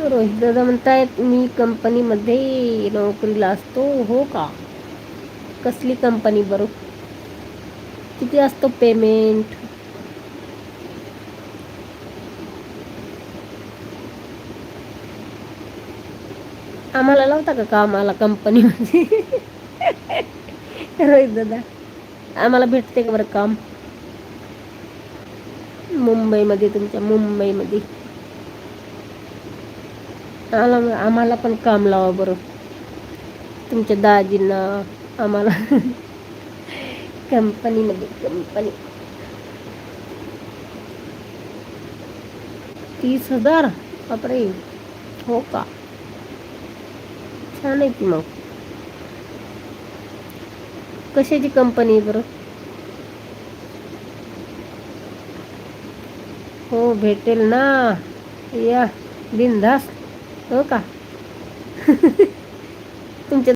रोहित दादा म्हणतायत मी कंपनीमध्ये नोकरीला असतो. हो का? कसली कंपनी बरं? किती असतो पेमेंट? आम्हाला लावता का कामाला कंपनीमध्ये? रोहित दादा, आम्हाला भेटते का बरं काम मुंबईमध्ये, तुमच्या मुंबईमध्ये? आम्हाला पण काम लावा बरं, तुमच्या दाजींना, आम्हाला. कंपनीमध्ये कंपनी. 30,000? बापरे. हो का? छान आहे की मग. कशाची कंपनी आहे बरं? हो भेटेल ना, या बिनधास्त. हो का?